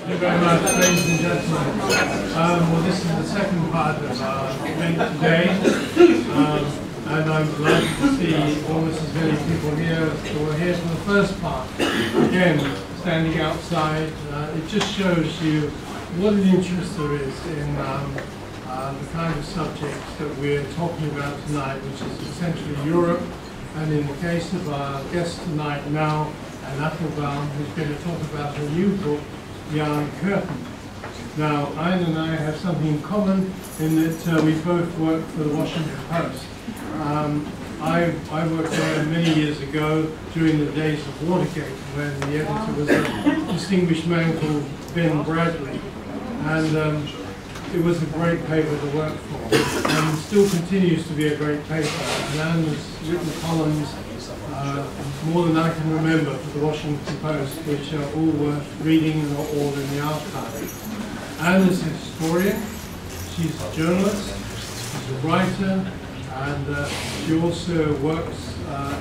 Thank you very much, ladies and gentlemen. Well, this is the second part of our event today, and I'm delighted to see almost as many people here who are here for the first part. Again, standing outside, it just shows you what an interest there is in the kind of subjects that we're talking about tonight, which is essentially Europe, and in the case of our guest tonight now, Applebaum, who's going to talk about her new book, The Iron Curtain. Now, Ian and I have something in common in that we both work for the Washington Post. I worked there many years ago during the days of Watergate, when the editor was a distinguished man called Ben Bradley. And it was a great paper to work for, and still continues to be a great paper. And Anne has written columns more than I can remember for the Washington Post, which are all worth reading and are all in the archive. Anne is a historian, she's a journalist, she's a writer, and she also works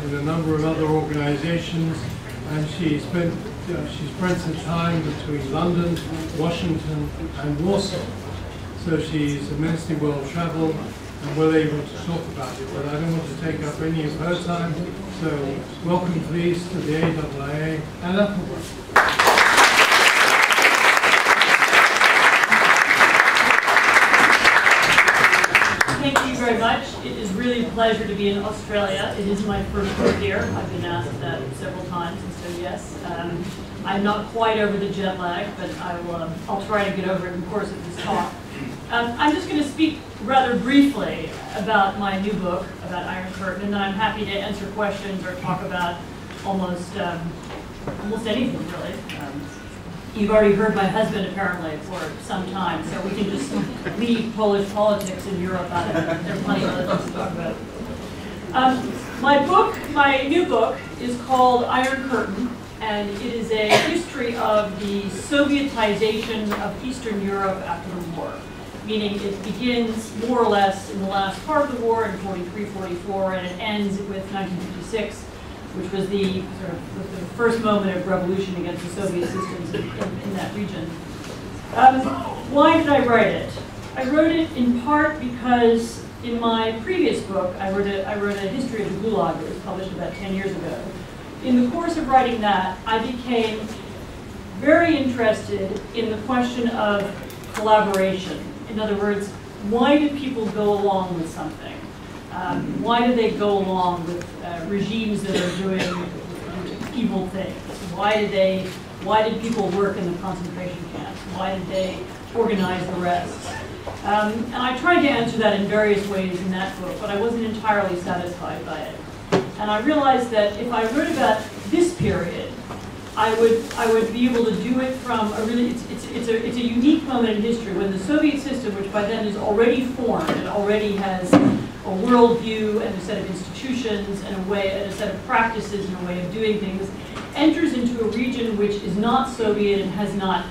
in a number of other organizations, and she spreads her time between London, Washington, and Warsaw. So she's immensely well-traveled and well able to talk about it, but I don't want to take up any of her time. So welcome please to the AIIA and Applebaum. Thank you very much. It is really a pleasure to be in Australia. It is my first book here. I've been asked that several times, and so yes. I'm not quite over the jet lag, but I'll try to get over it in the course of this talk. I'm just going to speak rather briefly about my new book, about Iron Curtain, and then I'm happy to answer questions or talk about almost anything, really. You've already heard my husband, apparently, for some time, so we can just leave Polish politics in Europe out of it. There are plenty of other things to talk about. My new book, is called Iron Curtain, and it is a history of the Sovietization of Eastern Europe after the war. Meaning it begins more or less in the last part of the war in 43-44, and it ends with 1956, which was the the first moment of revolution against the Soviet systems in that region. Why did I write it? I wrote it in part because in my previous book, I wrote a history of the Gulag that was published about 10 years ago. In the course of writing that, I became very interested in the question of collaboration. In other words, why do people go along with something? Why do they go along with regimes that are doing evil things? Why did people work in the concentration camps? Why did they organize the rest? And I tried to answer that in various ways in that book, but I wasn't entirely satisfied by it. And I realized that if I wrote about this period, I would be able to do it from a really, it's a unique moment in history when the Soviet system, which by then is already formed and already has a worldview and a set of institutions and a set of practices and a way of doing things, enters into a region which is not Soviet and has not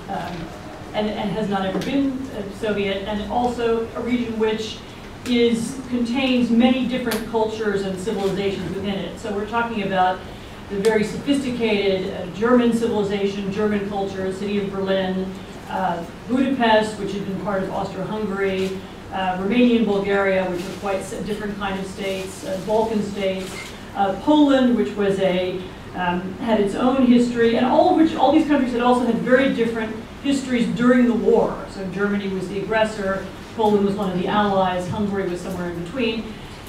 ever been Soviet, and also a region which contains many different cultures and civilizations within it. So we're talking about the very sophisticated German civilization, German culture, city of Berlin, Budapest, which had been part of Austro-Hungary, Romania and Bulgaria, which were quite different kind of states, Balkan states, Poland, which was had its own history, and all these countries had also had very different histories during the war. So Germany was the aggressor, Poland was one of the allies, Hungary was somewhere in between.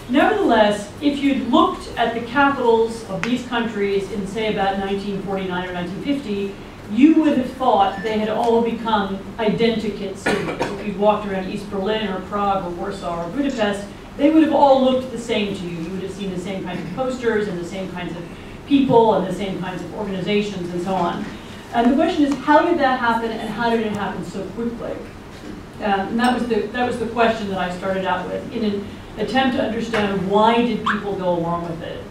Nevertheless, if you'd looked at the capitals of these countries in, say, about 1949 or 1950, you would have thought they had all become identikit cities. If you'd walked around East Berlin or Prague or Warsaw or Budapest, they would have all looked the same to you. You would have seen the same kinds of posters and the same kinds of people and the same kinds of organizations and so on. And the question is, how did that happen, and how did it happen so quickly? And that was the question that I started out with in an attempt to understand why did people go along with it.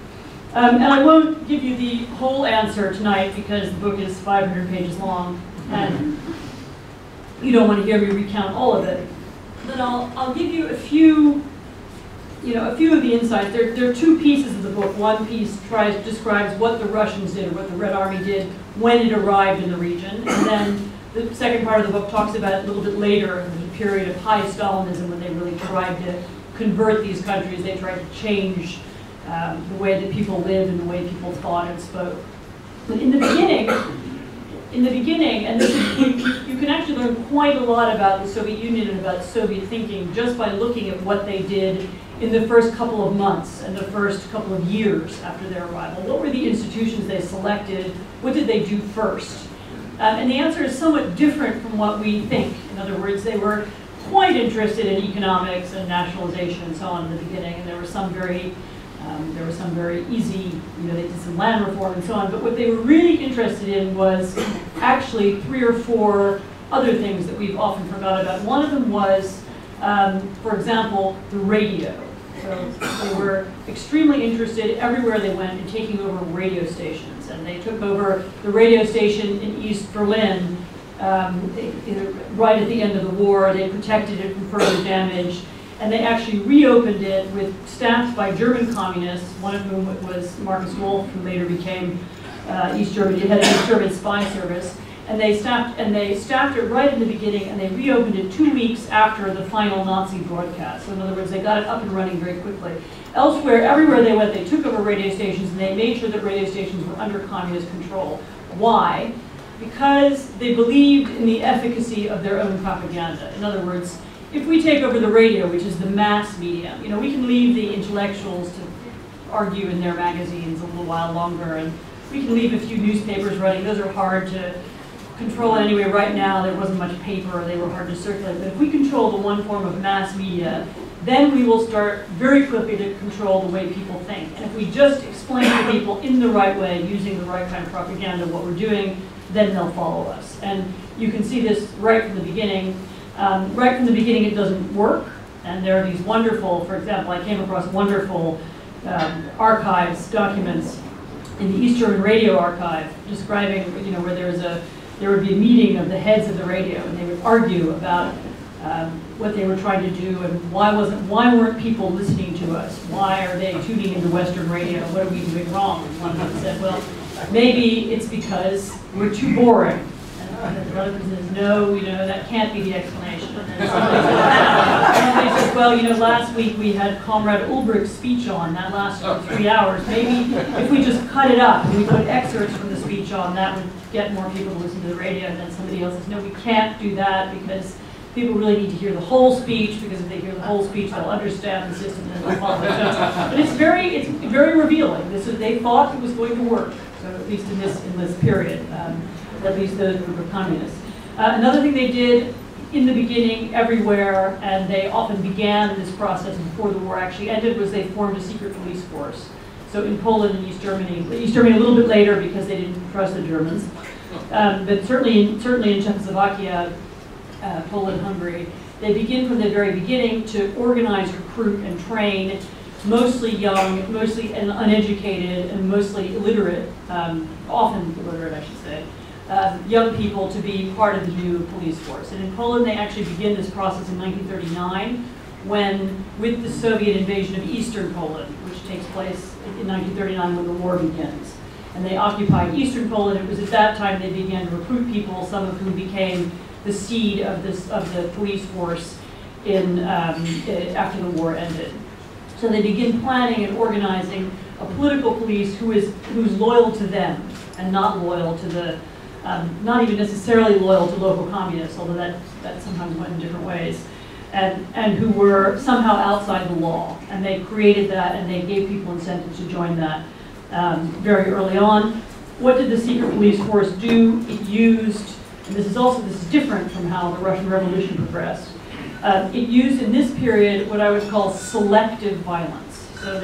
And I won't give you the whole answer tonight because the book is 500 pages long, and you don't want to hear me recount all of it. But I'll give you a few of the insights. There are two pieces of the book. One piece describes what the Russians did, or what the Red Army did when it arrived in the region, and then The second part of the book talks about it a little bit later, in the period of high Stalinism, when they really tried to convert these countries. They tried to change the way that people lived and the way people thought and spoke. But in the beginning, and this is, you can actually learn quite a lot about the Soviet Union and about Soviet thinking just by looking at what they did in the first couple of months and the first couple of years after their arrival. What were the institutions they selected? What did they do first? And the answer is somewhat different from what we think. In other words, they were quite interested in economics and nationalization and so on in the beginning, and there were some very easy, they did some land reform and so on, but what they were really interested in was actually 3 or 4 other things that we've often forgotten about. One of them was, for example, the radio. So they were extremely interested everywhere they went in taking over radio stations, and they took over the radio station in East Berlin right at the end of the war. They protected it from further damage. And they actually reopened it staffed by German communists, one of whom was Marcus Wolf, who later became East German, head of the East German spy service. And they staffed it right in the beginning, and they reopened it 2 weeks after the final Nazi broadcast. So in other words, they got it up and running very quickly. Elsewhere, everywhere they went, they took over radio stations, and they made sure that radio stations were under communist control. Why? Because they believed in the efficacy of their own propaganda. In other words, if we take over the radio, which is the mass medium, we can leave the intellectuals to argue in their magazines a little while longer, and we can leave a few newspapers running. Those are hard to control anyway. Right now, there wasn't much paper. They were hard to circulate. But if we control the one form of mass media, then we will start very quickly to control the way people think. And if we just explain to people in the right way, using the right kind of propaganda, what we're doing, then they'll follow us. And you can see this right from the beginning. Right from the beginning, it doesn't work, and there are these wonderful, for example, I came across wonderful archives, documents in the East German Radio Archive describing, where there would be a meeting of the heads of the radio, and they would argue about what they were trying to do and why weren't people listening to us? Why are they tuning into Western radio? What are we doing wrong? And one of them said, well, maybe it's because we're too boring. And the other person says, no, that can't be the explanation. And then somebody says, well, last week we had Comrade Ulbricht's speech on, that lasted 3 hours. Maybe if we just cut it up and we put excerpts from the speech on, that would get more people to listen to the radio. And then somebody else says, no, we can't do that because people really need to hear the whole speech, because if they hear the whole speech, they'll understand the system and they'll follow it. But it's very revealing. They thought it was going to work, so at least in this period. At least those group of communists. Another thing they did in the beginning, everywhere, and they often began this process before the war actually ended, was they formed a secret police force. So in Poland and East Germany a little bit later because they didn't trust the Germans, but certainly in Czechoslovakia, Poland, Hungary, they begin from the very beginning to organize, recruit, and train mostly young, mostly uneducated, and mostly illiterate, often illiterate, I should say, young people to be part of the new police force. And in Poland, they actually begin this process in 1939, when, with the Soviet invasion of Eastern Poland, which takes place in 1939 when the war begins. And they occupied Eastern Poland. It was at that time they began to recruit people, some of whom became the seed of the police force after the war ended. So they begin planning and organizing a political police who's loyal to them and not loyal to the not even necessarily loyal to local communists, although that sometimes went in different ways, and who were somehow outside the law. And they created that, and they gave people incentives to join that very early on. What did the secret police force do? It used, and this is different from how the Russian Revolution progressed, it used in this period what I would call selective violence. So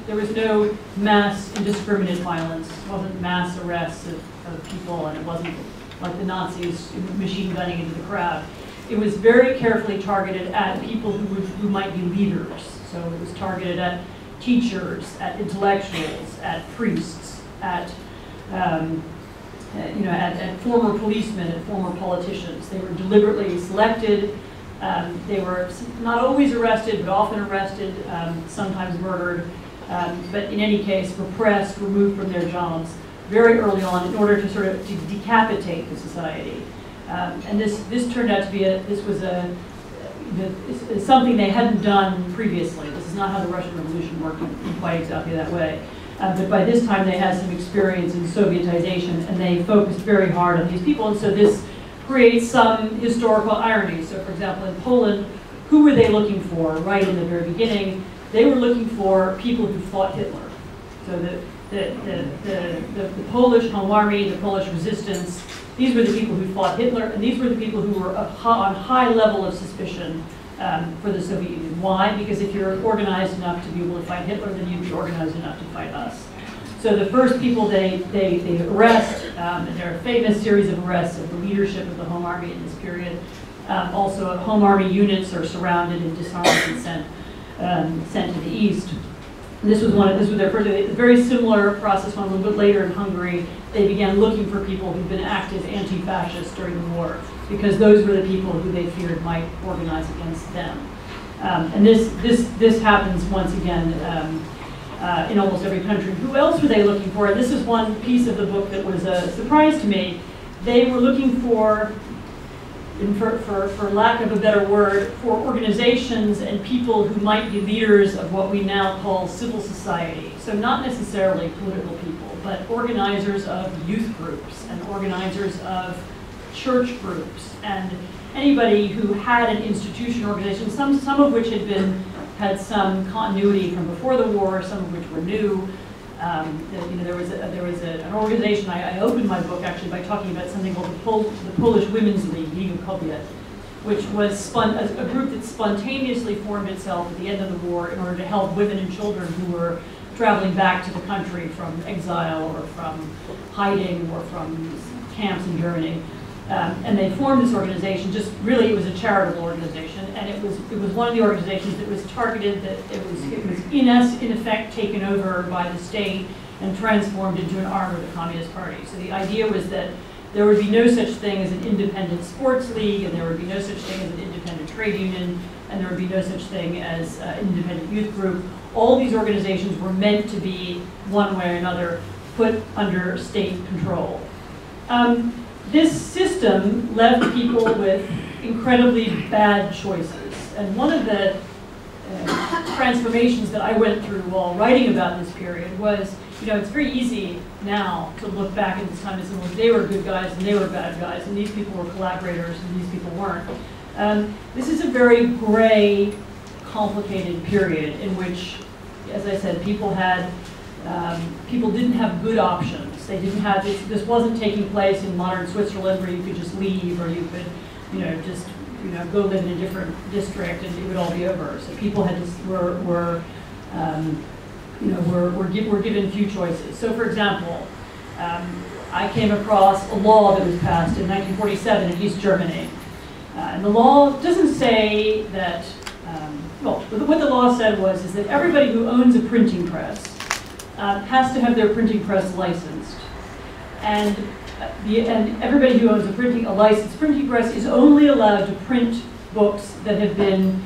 there was no mass indiscriminate violence. It wasn't mass arrests of people, and it wasn't like the Nazis machine gunning into the crowd. It was very carefully targeted at people who might be leaders. So it was targeted at teachers, at intellectuals, at priests, at former policemen, at former politicians. They were deliberately selected. They were not always arrested, but often arrested, sometimes murdered, but in any case repressed, removed from their jobs very early on in order to sort of decapitate the society. And this turned out to be something they hadn't done previously. This is not how the Russian Revolution worked in quite exactly that way. But by this time they had some experience in Sovietization, and they focused very hard on these people. And so this creates some historical irony. So for example, in Poland, who were they looking for right in the very beginning? They were looking for people who fought Hitler. So the Polish Home Army, the Polish resistance, these were the people who fought Hitler, and these were the people who were on high level of suspicion for the Soviet Union. Why? Because if you're organized enough to be able to fight Hitler, then you'd be organized enough to fight us. So the first people they arrest, and there are a famous series of arrests of the leadership of the Home Army in this period. Also, Home Army units are surrounded and disarmed and sent to the east. And this was their first. A very similar process went a little bit later in Hungary. They began looking for people who'd been active anti-fascists during the war, because those were the people who they feared might organize against them. And this happens once again in almost every country. Who else were they looking for? And this is one piece of the book that was a surprise to me. They were looking for lack of a better word, for organizations and people who might be leaders of what we now call civil society. So not necessarily political people, but organizers of youth groups and organizers of church groups and anybody who had an institution or organization, some of which had some continuity from before the war, some of which were new. There was an organization. I opened my book actually by talking about something called the Polish Women's League, League of Kobiet, which was a group that spontaneously formed itself at the end of the war in order to help women and children who were traveling back to the country from exile or from hiding or from camps in Germany. And they formed this organization. Just really, it was a charitable organization, and it was one of the organizations that was targeted. That it was in effect taken over by the state and transformed into an arm of the Communist Party. So the idea was that there would be no such thing as an independent sports league, and there would be no such thing as an independent trade union, and there would be no such thing as an independent youth group. All these organizations were meant to be, one way or another, put under state control. This system left people with incredibly bad choices. And one of the transformations that I went through while writing about this period was, it's very easy now to look back at this time and say, well, they were good guys and they were bad guys, and these people were collaborators and these people weren't. This is a very gray, complicated period in which, as I said, people didn't have good options. They didn't have this wasn't taking place in modern Switzerland where you could just leave, or you could, just go live in a different district and it would all be over. So people had were given few choices. So for example, I came across a law that was passed in 1947 in East Germany. And the law doesn't say that, what the law said is that everybody who owns a printing press has to have their printing press licensed. And everybody who owns a licensed printing press is only allowed to print books that have been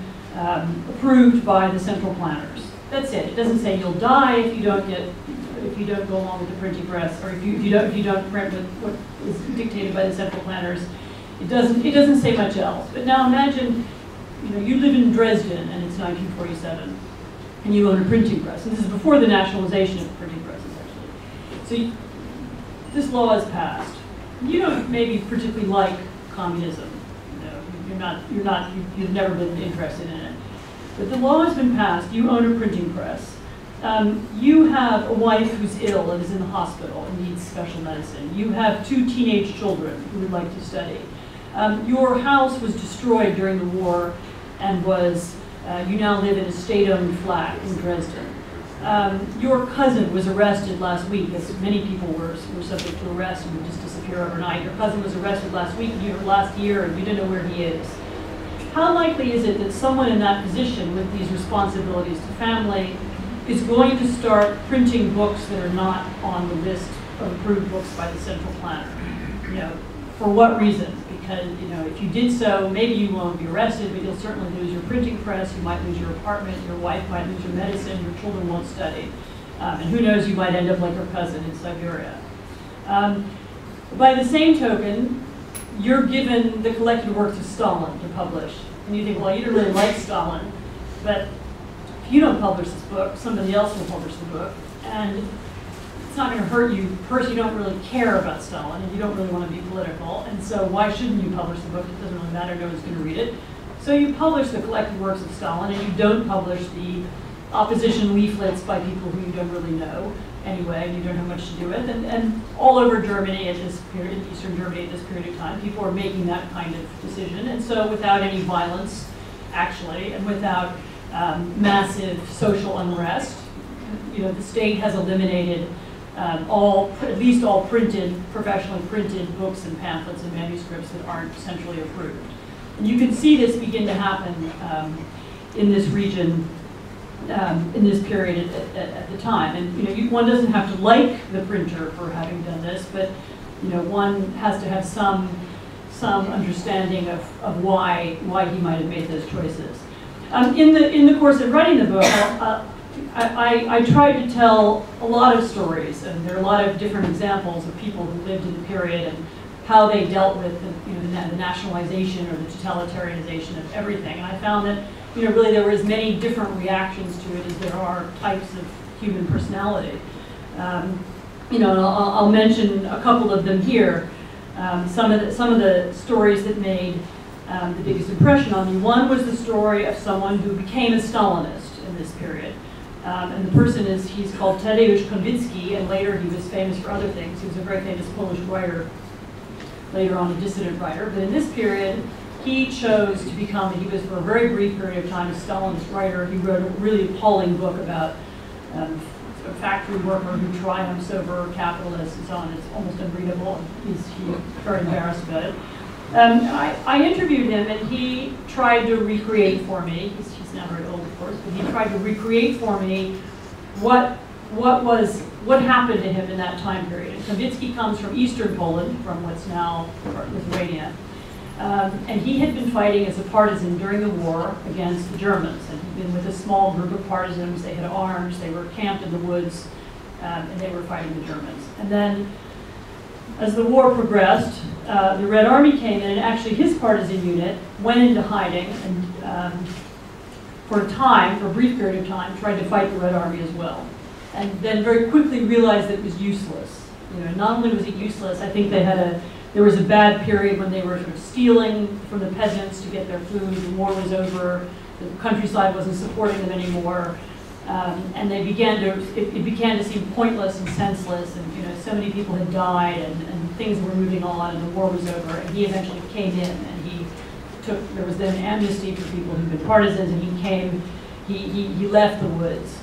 approved by the central planners. That's it. It doesn't say you'll die if you don't go along with the printing press, or if you don't print with what is dictated by the central planners. It doesn't say much else. But now imagine, you live in Dresden and it's 1947, and you own a printing press. And this is before the nationalization of the printing presses, actually. So this law is passed. You don't maybe particularly like communism. You've never been interested in it. But the law has been passed. You own a printing press. You have a wife who's ill and is in the hospital and needs special medicine. You have 2 teenage children who would like to study. Your house was destroyed during the war and you now live in a state-owned flat in Dresden. Your cousin was arrested last week, as many people were subject to arrest and would just disappear overnight. Your cousin was arrested last week, last year, and you didn't know where he is. How likely is it that someone in that position with these responsibilities to family is going to start printing books that are not on the list of approved books by the central planner? For what reason? Because, if you did so, maybe you won't be arrested, but you'll certainly lose your printing press, you might lose your apartment, your wife might lose your medicine, your children won't study. And who knows, you might end up like your cousin in Siberia. By the same token, you're given the collected works of Stalin to publish. And you think, well, you don't really like Stalin, but if you don't publish this book, somebody else will publish the book. And it's not going to hurt you. First, you don't really care about Stalin, and you don't really want to be political. And so why shouldn't you publish the book? It doesn't really matter. No one's going to read it. So you publish the collected works of Stalin, and you don't publish the opposition leaflets by people who you don't really know anyway, and you don't have much to do with. And all over Germany at this period, in Eastern Germany at this period of time, people are making that kind of decision. And so without any violence, actually, and without massive social unrest, the state has eliminated at least all printed, professionally printed books and pamphlets and manuscripts that aren't centrally approved. And you can see this begin to happen in this region in this period at the time. And one doesn't have to like the printer for having done this, but one has to have some understanding of why he might have made those choices. In the course of writing the book, I tried to tell a lot of stories, and there are a lot of different examples of people who lived in the period and how they dealt with the nationalization or the totalitarianization of everything. And I found that really there were as many different reactions to it as there are types of human personality. And I'll mention a couple of them here. Some of the stories that made the biggest impression on me. One was the story of someone who became a Stalinist in this period. And the person he's called Tadeusz Konwicki, and later he was famous for other things. He was a very famous Polish writer, later on a dissident writer. But in this period, he chose to become, he was for a very brief period of time a Stalinist writer. He wrote a really appalling book about a factory worker who triumphs over capitalists and so on. It's almost unreadable. He's very embarrassed about it. I interviewed him, and he tried to recreate for me, he's now very old, of course, but he tried to recreate for me what happened to him in that time period. And Konwicki comes from Eastern Poland, from what's now Lithuania. And he had been fighting as a partisan during the war against the Germans. And he'd been with a small group of partisans. They had arms. They were camped in the woods, and they were fighting the Germans. And then, as the war progressed, the Red Army came in, and actually his partisan unit went into hiding and, for a brief period of time, tried to fight the Red Army as well. And then very quickly realized that it was useless. Not only was it useless, I think there was a bad period when they were sort of stealing from the peasants to get their food. The war was over. The countryside wasn't supporting them anymore. And it began to seem pointless and senseless. And so many people had died, and things were moving on, and the war was over. And he eventually came in, and there was then amnesty for people who'd been partisans, and he left the woods.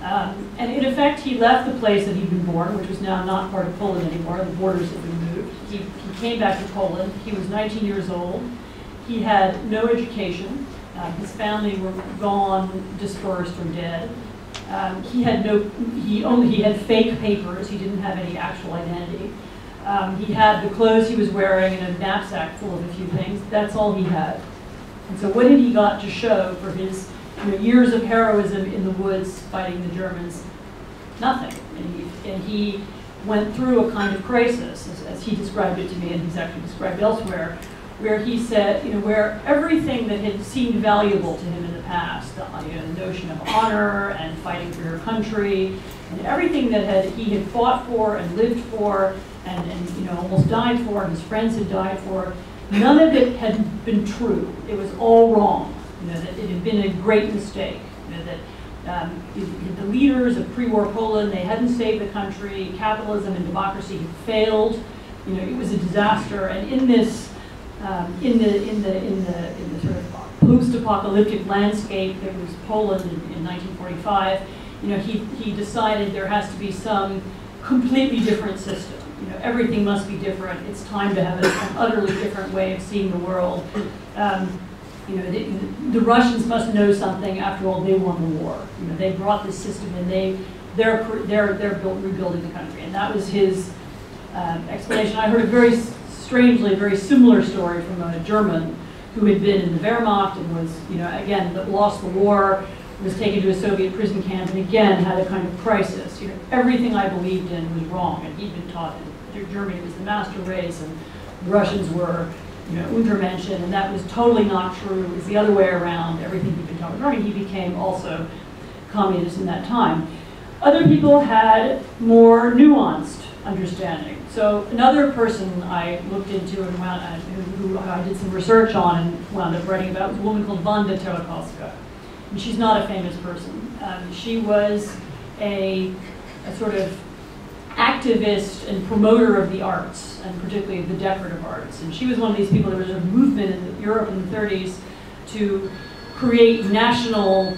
And in effect, he left the place that he'd been born, which was now not part of Poland anymore. The borders had been moved. He came back to Poland. He was 19 years old. He had no education. His family were gone, dispersed, or dead. He had fake papers. He didn't have any actual identity. He had the clothes he was wearing and a knapsack full of a few things. That's all he had. And so what had he got to show for his years of heroism in the woods fighting the Germans? Nothing. And he went through a kind of crisis, as he described it to me, and he's actually described elsewhere, where he said, where everything that had seemed valuable to him in the past, the notion of honor and fighting for your country, and everything that he had fought for and lived for, and almost died for, and his friends had died for, none of it had been true. It was all wrong. That it had been a great mistake. That the leaders of pre-war Poland, they hadn't saved the country. Capitalism and democracy had failed. It was a disaster. And in this, in the sort of post-apocalyptic landscape that was Poland in 1945, he decided there has to be some completely different system. Everything must be different. It's time to have an utterly different way of seeing the world. The Russians must know something. After all, they won the war. They brought this system, and they're rebuilding the country. And that was his explanation. I heard a very similar story from a German who had been in the Wehrmacht and was, again, lost the war, was taken to a Soviet prison camp, and again had a kind of crisis. Everything I believed in was wrong, and he'd been taught that Germany was the master race, and the Russians were Untermenschen, and that was totally not true. It was the other way around. Everything he'd been talking about, he became also communist in that time. Other people had more nuanced understanding. So another person I looked into and who I did some research on and wound up writing about was a woman called Wanda Terlikowska. And she's not a famous person. She was a sort of activist and promoter of the arts, and particularly of the decorative arts. And she was one of these people. There was a movement in Europe in the 30s to create national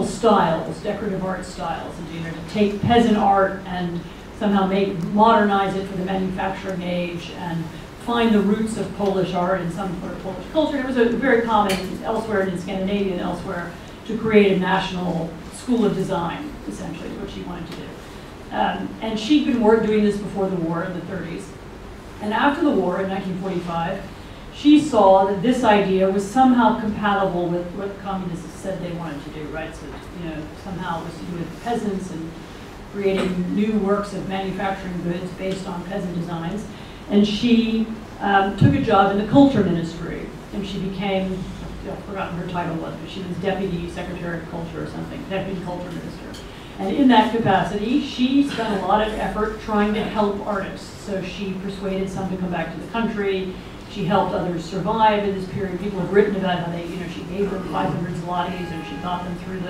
styles, decorative art styles, and to take peasant art and somehow modernize it for the manufacturing age and find the roots of Polish art and some sort of Polish culture. It was a very common elsewhere in Scandinavia and elsewhere to create a national school of design, essentially, is what she wanted to do. And she'd been doing this before the war in the 30s. And after the war in 1945, she saw that this idea was somehow compatible with what communists said they wanted to do, right? So, somehow it was to do with peasants and creating new works of manufacturing goods based on peasant designs. And she took a job in the culture ministry, and she became, I've forgotten her title was, but she was Deputy Secretary of Culture or something, Deputy Culture Minister. And in that capacity, she spent a lot of effort trying to help artists. So she persuaded some to come back to the country. She helped others survive in this period. People have written about how she gave them 500 zlotys, and she got them through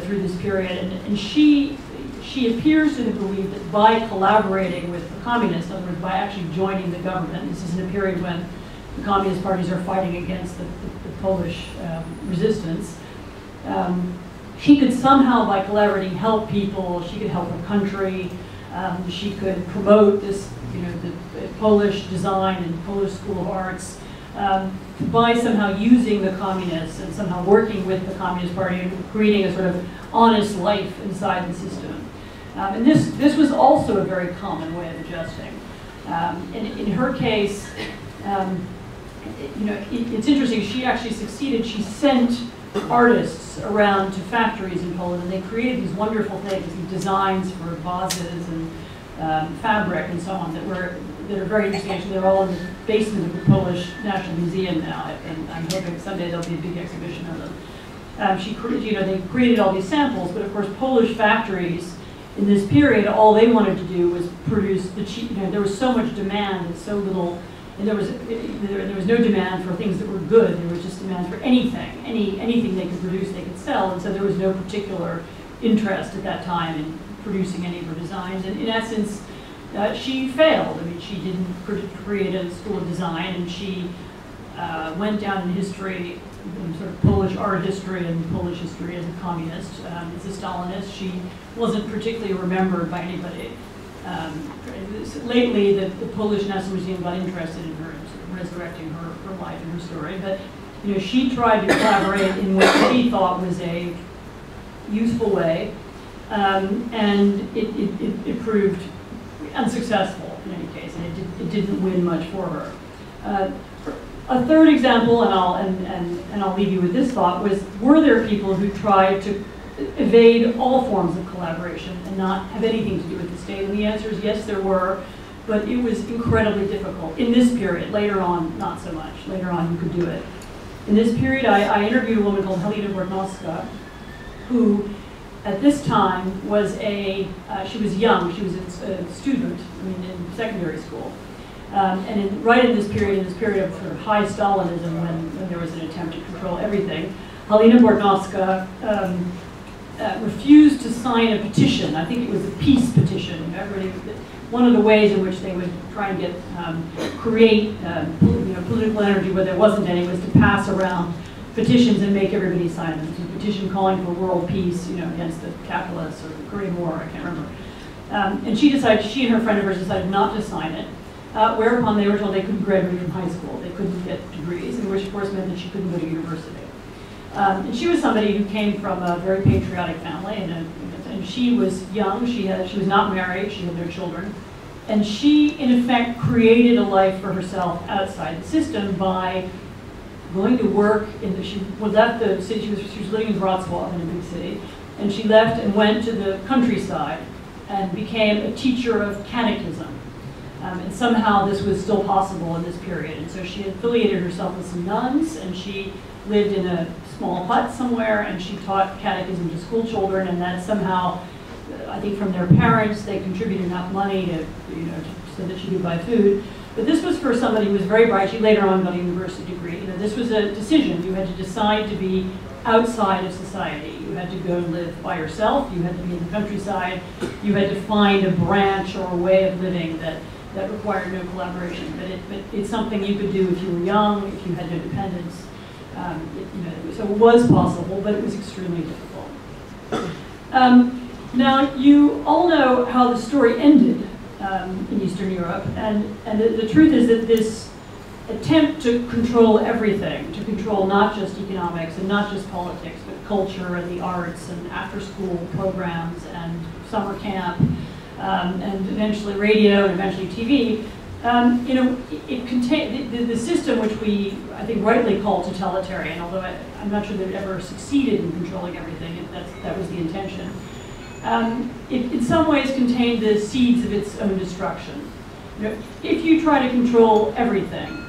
through this period. And she appears to have believed that by collaborating with the communists, in other words, by actually joining the government, this is in a period when the communist parties are fighting against the Polish resistance. She could somehow, by collaborating, help people. She could help her country. She could promote this, the Polish design and Polish School of Arts by somehow using the communists and somehow working with the Communist Party and creating a sort of honest life inside the system. And this was also a very common way of adjusting. In her case, it's interesting. She actually succeeded. She sent artists around to factories in Poland, and they created these wonderful things, these designs for vases and fabric and so on that are very interesting. Actually, they're all in the basement of the Polish National Museum now, and I'm hoping someday there'll be a big exhibition of them. They created all these samples, but of course, Polish factories in this period, all they wanted to do was produce the cheap. There was so much demand and so little. And there was no demand for things that were good. There was just demand for anything. Anything they could produce, they could sell. And so there was no particular interest at that time in producing any of her designs. And in essence, she failed. I mean, she didn't create a school of design, and she went down in history, in sort of Polish art history and Polish history as a communist, as a Stalinist. She wasn't particularly remembered by anybody. Lately, the Polish National Museum got interested in her, sort of resurrecting her life and her story. But she tried to collaborate in what she thought was a useful way, and it proved unsuccessful in any case, and it didn't win much for her. A third example, and I'll leave you with this thought, were there people who tried to evade all forms of collaboration and not have anything to do with the state? And the answer is yes, there were, but it was incredibly difficult. In this period, later on, not so much. Later on, you could do it. In this period, I interviewed a woman called Halina Bortnowska, who at this time was she was young, she was a student, in secondary school. And right in this period of sort of high Stalinism, when there was an attempt to control everything, Halina Bortnowska refused to sign a petition. I think it was a peace petition. One of the ways in which they would try and create political energy where there wasn't any was to pass around petitions and make everybody sign them. So a petition calling for world peace, against the capitalists or the Korean War, I can't remember. And she and her friend of hers decided not to sign it. Whereupon they were told they couldn't graduate from high school. They couldn't get degrees, and which of course meant that she couldn't go to university. And she was somebody who came from a very patriotic family, and she was young. She was not married. She had no children, and she, in effect, created a life for herself outside the system by going to work she left the city. She was living in Wrocław, in a big city, and she left and went to the countryside and became a teacher of catechism. And somehow this was still possible in this period. And so she affiliated herself with some nuns, and she lived in a small hut somewhere, and she taught catechism to school children, and that somehow, I think from their parents, they contributed enough money to, so that she could buy food. But this was for somebody who was very bright. She later on got a university degree. This was a decision. You had to decide to be outside of society. You had to go and live by yourself. You had to be in the countryside. You had to find a branch or a way of living that required no collaboration. But it's something you could do if you were young, if you had no dependence. So it was possible, but it was extremely difficult. Now, you all know how the story ended in Eastern Europe, and the truth is that this attempt to control everything, to control not just economics and not just politics, but culture and the arts and after-school programs and summer camp, and eventually radio and eventually TV, it contained the system, which we, I think, rightly call totalitarian, although I'm not sure that it ever succeeded in controlling everything. That was the intention. It in some ways contained the seeds of its own destruction. If you try to control everything,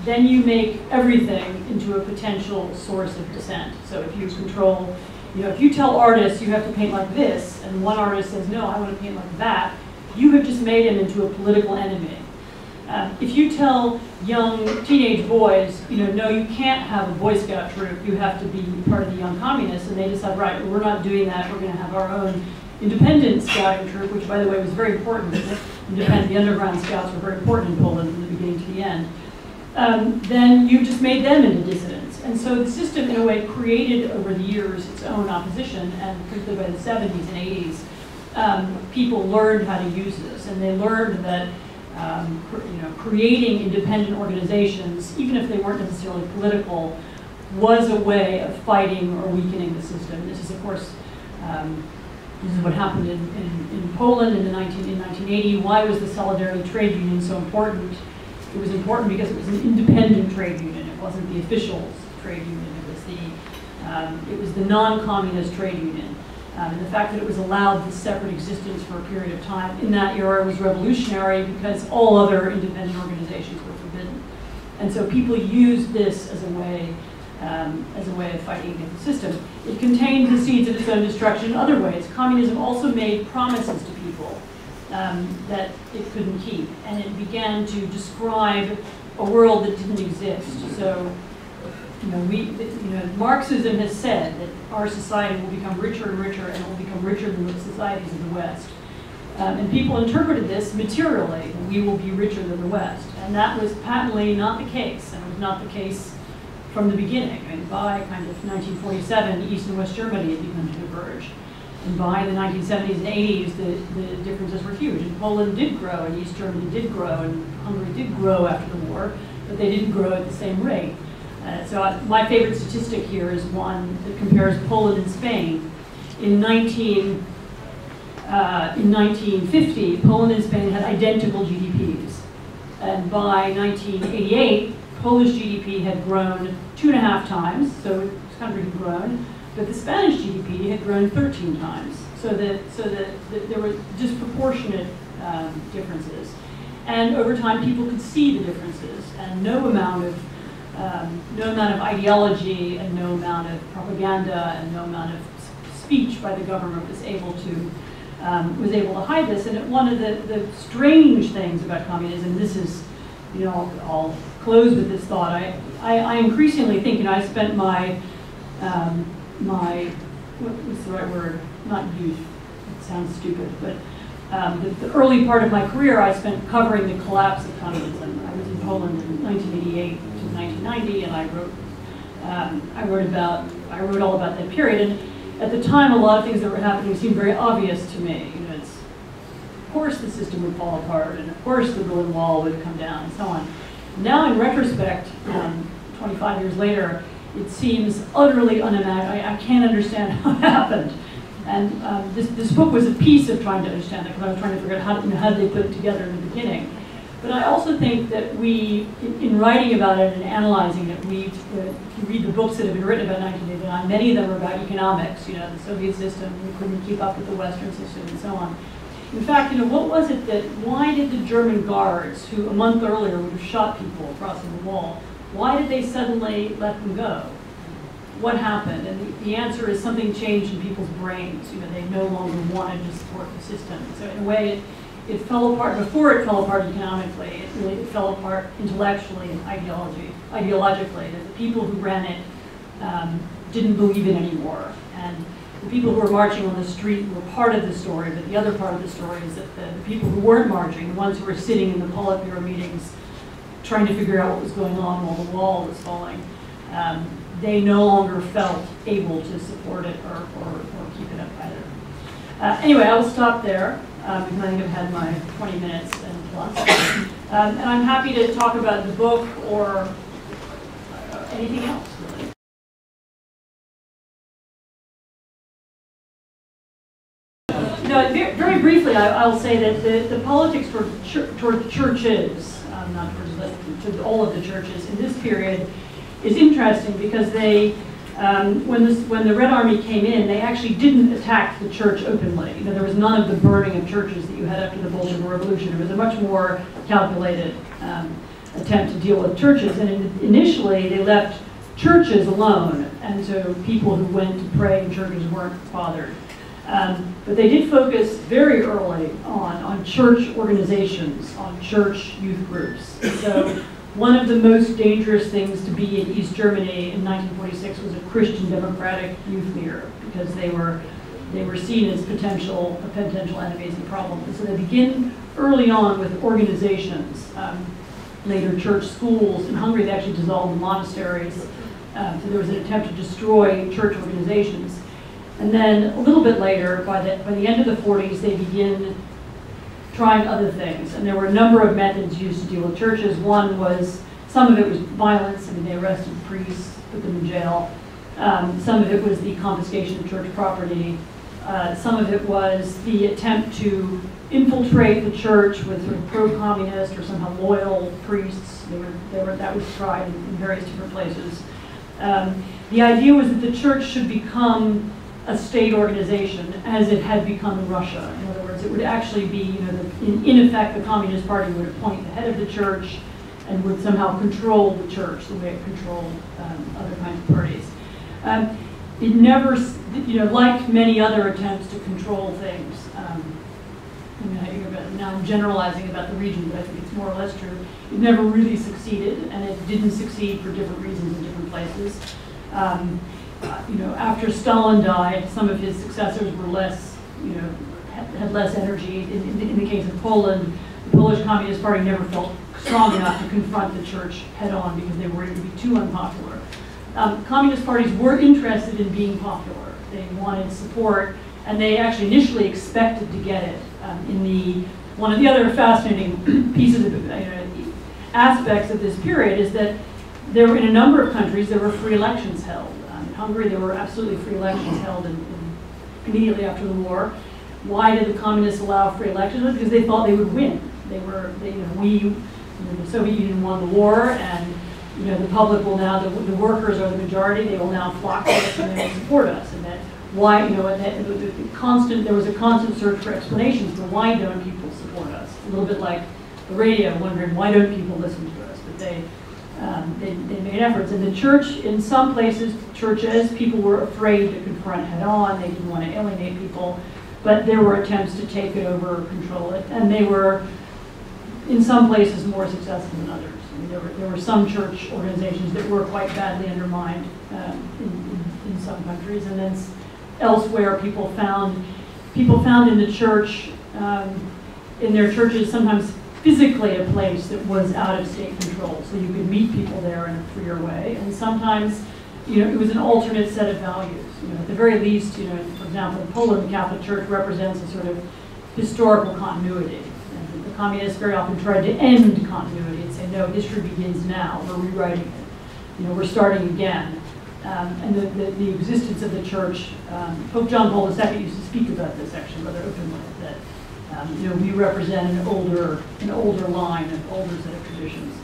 then you make everything into a potential source of dissent. So if you control, if you tell artists you have to paint like this, and one artist says, no, I want to paint like that, you have just made him into a political enemy. If you tell young teenage boys, no, you can't have a Boy Scout troop, you have to be part of the Young Communists, and they decide, right, we're not doing that, we're going to have our own independent scouting troop, which, by the way, was very important. The underground scouts were very important in Poland from the beginning to the end. Then you just made them into dissidents. And so the system, in a way, created over the years its own opposition, and particularly by the 70s and 80s, people learned how to use this, and they learned that creating independent organizations, even if they weren't necessarily political, was a way of fighting or weakening the system. This is, of course, this is what happened in Poland in 1980. Why was the Solidarity Trade Union so important? It was important because it was an independent trade union. It wasn't the officials' trade union. It was the non-communist trade union. And the fact that it was allowed this separate existence for a period of time in that era was revolutionary because all other independent organizations were forbidden. And so people used this as a way of fighting against the system. It contained the seeds of its own destruction in other ways. Communism also made promises to people that it couldn't keep, and it began to describe a world that didn't exist. So, Marxism has said that our society will become richer and richer, and it will become richer than the societies of the West. And people interpreted this materially, that we will be richer than the West. And that was patently not the case, and it was not the case from the beginning. I mean, by kind of 1947, East and West Germany had begun to diverge. And by the 1970s and 80s, the differences were huge. And Poland did grow, and East Germany did grow, and Hungary did grow after the war, but they didn't grow at the same rate. My favorite statistic here is one that compares Poland and Spain. In 1950, Poland and Spain had identical GDPs. And by 1988, Polish GDP had grown 2.5 times, so this country had grown, but the Spanish GDP had grown 13 times. So that there were disproportionate differences. And over time, people could see the differences, and no amount of ideology and no amount of propaganda and no amount of speech by the government was able to hide this. And one of the strange things about communism, this is, I'll close with this thought. I increasingly think, I spent my what's the right word? Not youth. It sounds stupid, but the early part of my career, I spent covering the collapse of communism. I was in Poland in 1988 to 1990, and I wrote all about that period. And at the time, a lot of things that were happening seemed very obvious to me. Of course, the system would fall apart, and of course, the Berlin Wall would come down, and so on. Now, in retrospect, 25 years later, it seems utterly unimaginable. I can't understand how it happened. And this book was a piece of trying to understand that, because I was trying to figure out how did they put it together in the beginning. But I also think that we, in writing about it and analyzing it, if you read the books that have been written about 1989, many of them are about economics, the Soviet system, we couldn't keep up with the Western system, and so on. In fact, what was it why did the German guards, who a month earlier would have shot people crossing the wall, why did they suddenly let them go? What happened? And the answer is something changed in people's brains. They no longer wanted to support the system. So in a way, it fell apart. Before it fell apart economically, it fell apart intellectually and ideologically. That the people who ran it didn't believe it anymore. And the people who were marching on the street were part of the story, but the other part of the story is that the people who weren't marching, the ones who were sitting in the Politburo meetings trying to figure out what was going on while the wall was falling, they no longer felt able to support it or keep it up either. Anyway, I will stop there because I think I've had my 20 minutes and plus. And I'm happy to talk about the book or anything else, really. Very briefly, I'll say that the politics toward churches, not towards to all of the churches in this period, is interesting because they, when the Red Army came in, they actually didn't attack the church openly. There was none of the burning of churches that you had after the Bolshevik Revolution. It was a much more calculated attempt to deal with churches. And initially, they left churches alone, and so people who went to pray in churches weren't bothered. But they did focus very early on church organizations, on church youth groups. And so one of the most dangerous things to be in East Germany in 1946 was a Christian democratic youth leader, because they were seen as potential enemies and problems. And so they begin early on with organizations, later church schools. In Hungary, they actually dissolved the monasteries. So there was an attempt to destroy church organizations. And then a little bit later, by the end of the 40s, they begin trying other things. And there were a number of methods used to deal with churches. One was, some of it was violence. I mean, they arrested priests, put them in jail. Some of it was the confiscation of church property. Some of it was the attempt to infiltrate the church with sort of pro-communist or somehow loyal priests. That was tried in various different places. The idea was that the church should become a state organization as it had become in Russia. In other words, it would actually be, in effect, the Communist Party would appoint the head of the church and would somehow control the church the way it controlled other kinds of parties. It never, like many other attempts to control things, now I'm generalizing about the region, but I think it's more or less true, it never really succeeded, and it didn't succeed for different reasons in different places. After Stalin died, some of his successors were less, had less energy. In the case of Poland, the Polish Communist Party never felt strong enough to confront the church head-on because they were going to be too unpopular. Communist parties were interested in being popular. They wanted support, and they actually initially expected to get it. One of the other fascinating pieces of aspects of this period is that there were, in a number of countries, there were free elections held. In Hungary, there were absolutely free elections held immediately after the war. Why did the communists allow free elections? Because they thought they would win. The Soviet Union won the war, and the public will now, the workers are the majority. They will now flock to us and they will support us. And that why, there was a constant search for explanations for why don't people support us. A little bit like the radio, wondering why don't people listen to us. But they made efforts. And the church, in some places, churches, people were afraid to confront head-on. They didn't want to alienate people. But there were attempts to take it over, control it. And they were, in some places, more successful than others. I mean, there were some church organizations that were quite badly undermined in some countries. And then elsewhere, people found in the church, in their churches, sometimes physically a place that was out of state control, so you could meet people there in a freer way. And sometimes, it was an alternate set of values. At the very least, for example, in Poland, the Catholic Church represents a sort of historical continuity. And the communists very often tried to end continuity and say, no, history begins now. We're rewriting it. We're starting again. And the existence of the church, Pope John Paul II used to speak about this actually rather openly, that we represent an older line, an older set of traditions.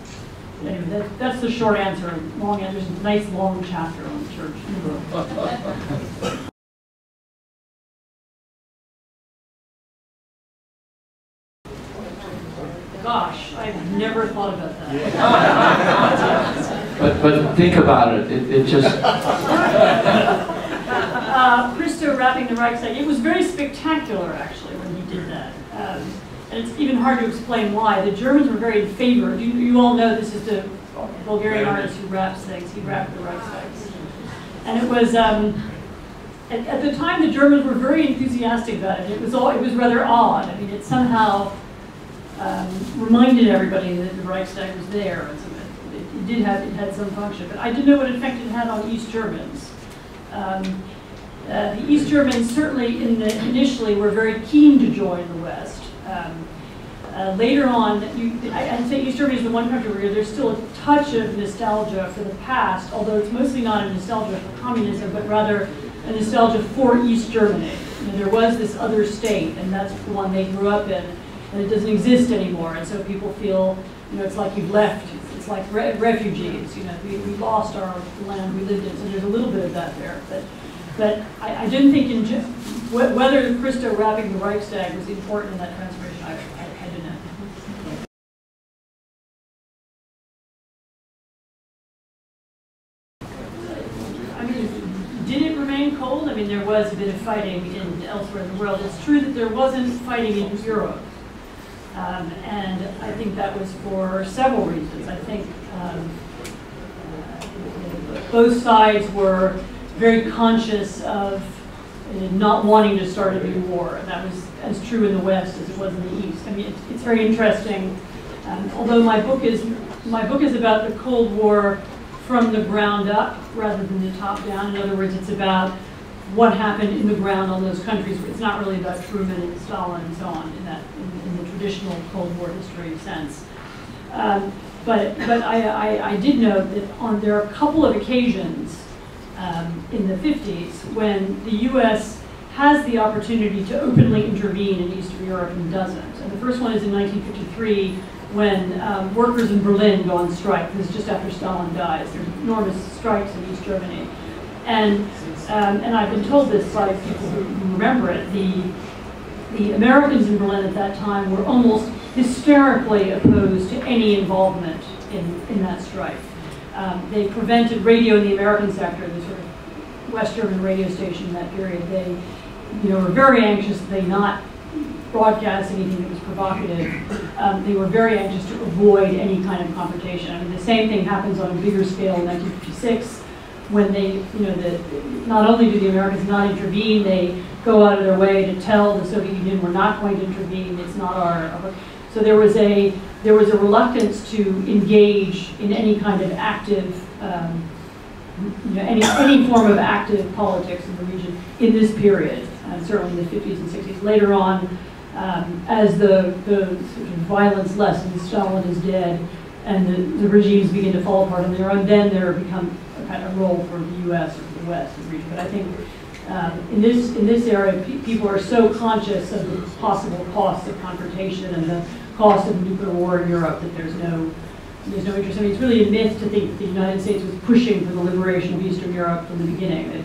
But anyway, that's the short answer. Long answer. There's a nice long chapter on the church in the book. gosh, I've never thought about that. But think about it. It just. Christo wrapping the Reichstag. It was very spectacular, actually, when he did that. And it's even hard to explain why. The Germans were very in favor. You all know this is the Bulgarian artist who wraps things. He wrapped the Reichstags. And it was, at the time, the Germans were very enthusiastic about it. It was rather odd. I mean, it somehow reminded everybody that the Reichstag was there. And so it had some function. But I didn't know what effect it had on East Germans. The East Germans certainly initially were very keen to join the West. Later on, I'd say East Germany is the one country where there's still a touch of nostalgia for the past, although it's mostly not a nostalgia for communism, but rather a nostalgia for East Germany. You know, there was this other state, and that's the one they grew up in, and it doesn't exist anymore, and so people feel, you know, it's like you've left. It's like refugees. You know, we lost our land we lived in, so there's a little bit of that there. But I didn't think whether Christo wrapping the Reichstag was important in that transformation. I didn't know. I mean, did it remain cold? I mean, there was a bit of fighting elsewhere in the world. It's true that there wasn't fighting in Europe. And I think that was for several reasons. I think both sides were very conscious of not wanting to start a new war, and that was as true in the West as it was in the East. I mean, it's very interesting. Although my book is about the Cold War from the ground up rather than the top down. In other words, it's about what happened in the ground on those countries. It's not really about Truman and Stalin and so on in the traditional Cold War history sense. But I did note that there are a couple of occasions in the 50s when the U.S. has the opportunity to openly intervene in Eastern Europe and doesn't. And the first one is in 1953 when workers in Berlin go on strike. This is just after Stalin dies. There's enormous strikes in East Germany. And I've been told this by people who remember it. The Americans in Berlin at that time were almost hysterically opposed to any involvement in that strike. They prevented radio in the American sector, the sort of West German radio station in that period. They, were very anxious that they not broadcast anything that was provocative. They were very anxious to avoid any kind of confrontation. I mean, the same thing happens on a bigger scale in 1956 when they, not only do the Americans not intervene, they go out of their way to tell the Soviet Union we're not going to intervene. It's not our. So there was a reluctance to engage in any kind of active, any form of active politics in the region in this period, certainly in the 50s and 60s. Later on, as the sort of violence lessens, Stalin is dead, and the regimes begin to fall apart on their own, then there becomes a kind of role for the U.S. or the West in the region. But I think in this area, people are so conscious of the possible costs of confrontation and the cost of nuclear war in Europe that there's no interest. I mean, it's really a myth to think that the United States was pushing for the liberation of Eastern Europe from the beginning.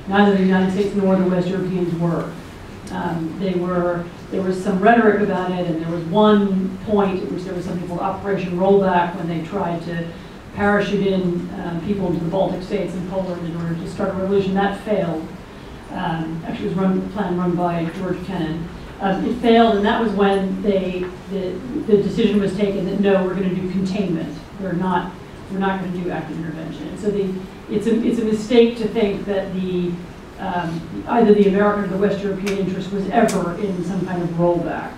Neither the United States nor the West Europeans were. There was some rhetoric about it, and there was one point at which there was something called Operation Rollback when they tried to parachute in people into the Baltic states and Poland in order to start a revolution. That failed. Actually, it was a plan run by George Kennan. It failed, and that was when the decision was taken that no, we're going to do containment. We're not going to do active intervention. And so it's a mistake to think that either the American or the West European interest was ever in some kind of rollback.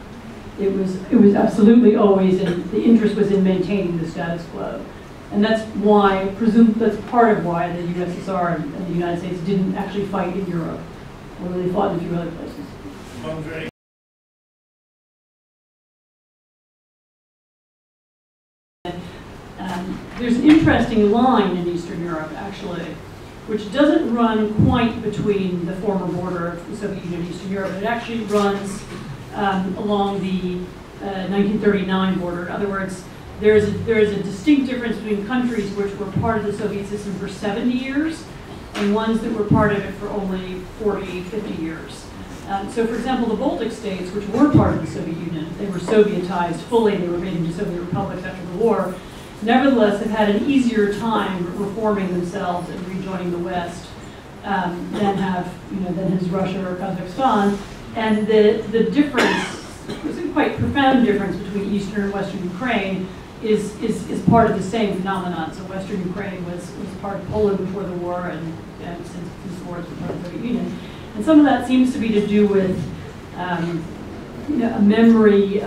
It was absolutely always the interest was in maintaining the status quo. And that's why, that's part of why the USSR and the United States didn't actually fight in Europe, although they fought in a few other places. There's an interesting line in Eastern Europe, actually, which doesn't run quite between the former border of the Soviet Union and Eastern Europe. It actually runs along the 1939 border. In other words, there is a distinct difference between countries which were part of the Soviet system for 70 years and ones that were part of it for only 40, 50 years. So for example, the Baltic states, which were part of the Soviet Union, they were Sovietized fully, they were made into Soviet republics after the war, nevertheless have had an easier time reforming themselves and rejoining the West than has Russia or Kazakhstan. And the difference, it's a quite profound difference between Eastern and Western Ukraine is part of the same phenomenon. So Western Ukraine was part of Poland before the war, and since the war it's part of the Soviet Union. And some of that seems to be to do with a memory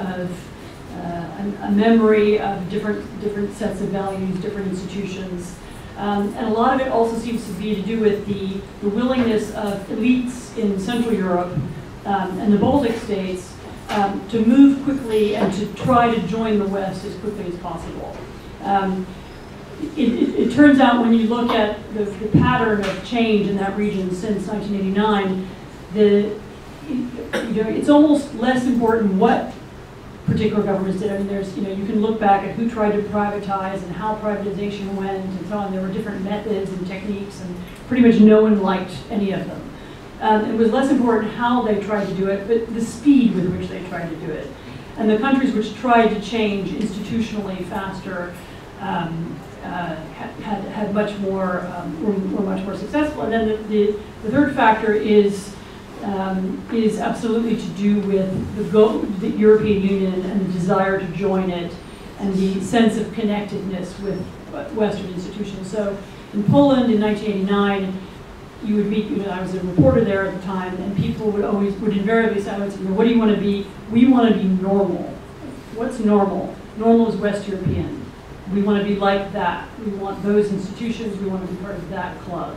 of different sets of values, different institutions. And a lot of it also seems to be to do with the willingness of elites in Central Europe and the Baltic states to move quickly and to try to join the West as quickly as possible. It turns out when you look at the pattern of change in that region since 1989, it's almost less important what particular governments did. I mean, you can look back at who tried to privatize and how privatization went and so on. There were different methods and techniques, and pretty much no one liked any of them. It was less important how they tried to do it, but the speed with which they tried to do it. And the countries which tried to change institutionally faster had much more, were much more successful. And then the third factor is absolutely to do with the European Union and the desire to join it and the sense of connectedness with Western institutions. So in Poland in 1989, you would meet, I was a reporter there at the time, and people would invariably say, what do you want to be? We want to be normal. What's normal? Normal is West European. We want to be like that. We want those institutions. We want to be part of that club.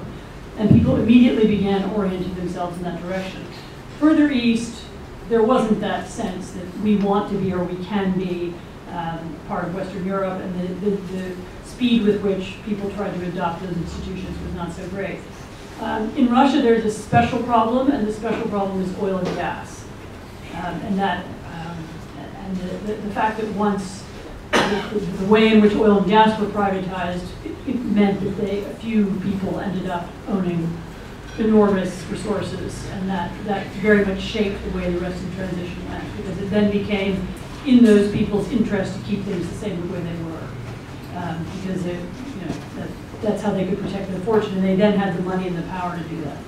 And people immediately began orienting themselves in that direction. Further east, there wasn't that sense that we want to be or we can be part of Western Europe, and the speed with which people tried to adopt those institutions was not so great. In Russia, there's a special problem, and the special problem is oil and gas. And the fact that once the way in which oil and gas were privatized, it meant that a few people ended up owning enormous resources, and that very much shaped the way the rest of the transition went, because it then became in those people's interest to keep things the same the way they were, because that's how they could protect their fortune, and they then had the money and the power to do that.